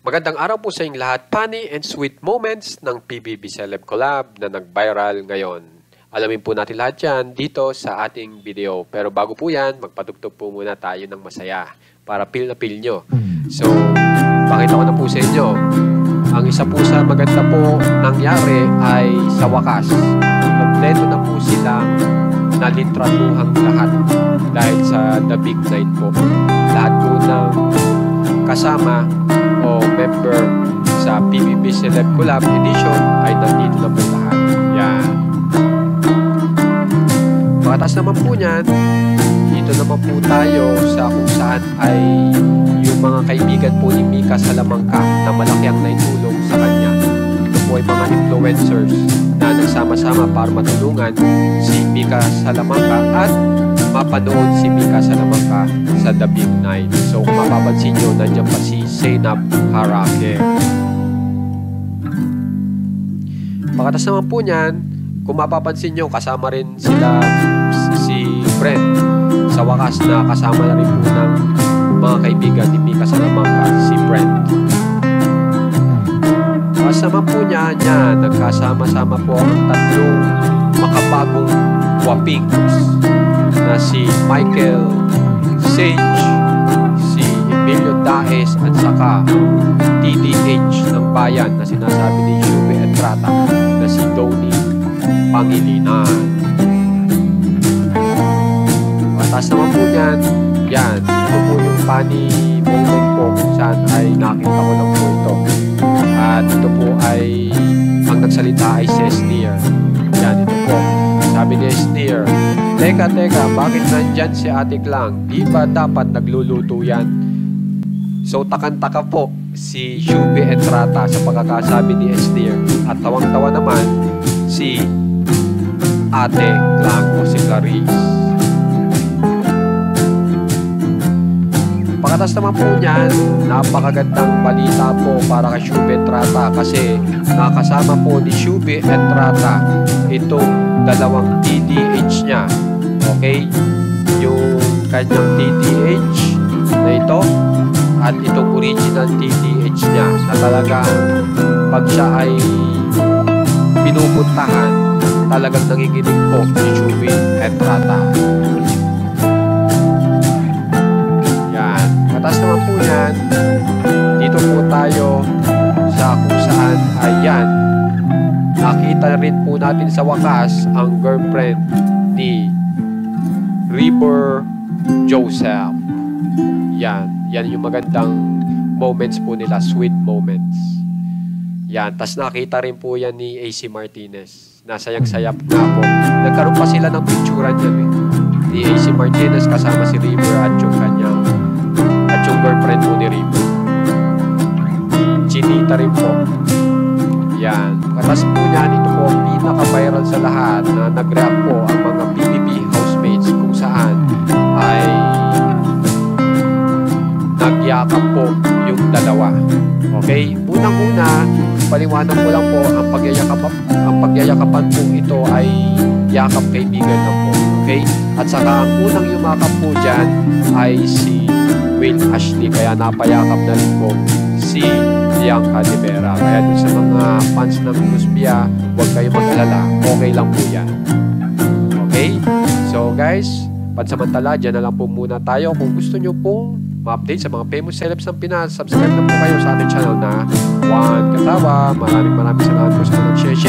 Magandang araw po sa inyong lahat. Funny and sweet moments ng PBB Celeb Collab na nag-viral ngayon. Alamin po natin lahat yan dito sa ating video. Pero bago po yan, magpatugtog po muna tayo ng masaya para feel na feel nyo. So, pakita ko na po sa inyo. Ang isa po sa maganda po nangyari ay sa wakas. Kompleto na po silang nalintratuhang lahat dahil sa The Big Night po. Lahat po ng kasama o member sa PBB Celeb Collab Edition ay nandito na po lahat. Yan. Pagkatas naman po niyan, dito naman po tayo sa kung saan ay yung mga kaibigan po ni Mika Salamanca na malaki ang naitulong sa kanya. Ito po ay mga influencers na nagsama-sama para matulungan si Mika Salamanca at mapanood si Mika Salamanca sa The Big Night. So kung mapapansin nyo, nandiyan pa si Zainab Harake. Pagkatas naman po niyan, kung mapapansin nyo, kasama rin sila si Brent. Sa wakas na kasama na rin po ng mga kaibigan ni Mika Salamanca, si Brent. Pagkatas naman po niyan, nagkasama-sama po ang tatlong makabagong wapings na si Michael Sage, si Emilio Daes at saka TDH ng bayan na sinasabi ni Shube Entrata na si Donnie Pangilinan. Mataas naman po yan, ito po yung funny moment po kung saan ay nakita ko lang po ito. At ito po ay ang nagsalita ay si Esnier. Yan, ito po. Sabi ni Esnier, Teka, bakit nandyan si Ate Klang? Di ba dapat nagluluto yan? So, takang-taka po si Shube Entrata sa pagkakasabi ni Esnier. At tawang-tawa naman si Ate Klang o si Clarice. Pagkatas naman po niyan, napakagandang balita po para kay Shube Entrata kasi nakasama po ni Shube Entrata itong dalawang TDH niya. Okay? Yung kanyang TDH na ito at itong original TDH niya na talagang pag siya ay pinupuntahan, talagang nanginginig po si Shube Entrata. Yan. Katas naman po yan. Dito po tayo sa kung saan ayan. Nakita rin po natin sa wakas ang girlfriend ni River Joseph. Yan yung magandang moments po nila, sweet moments. Yan, tas nakita rin po yan ni AC Martinez. Nasayang-sayap nga po. Nagkaroon pa sila ng picturean yan ni AC Martinez kasama si River at yung kanyang girlfriend po ni River. Chinita rin po. Yan. Katas po niyan, ito po ang pinaka-viral sa lahat na nag-react po ang mga PBB housemates kung saan ay nagyakap po yung dalawa. Okay? Unang-una, paliwanag ko lang po ang pagyayakapan po ito ay yakap kaibigan lang po. Okay? At saka ang unang yumakap po dyan ay si Will Ashley. Kaya napayakap na rin po si Bianca de Vera. Kaya dun sa mga fans ng Luspia, huwag kayo mag-alala. Okay lang po yan. Okay? So guys, pansamantala, dyan na lang po muna tayo. Kung gusto nyo pong ma-update sa mga famous celebs ng Pinas, subscribe na po kayo sa ating channel na Juan Katawa. Maraming salamat po sa mga nag-share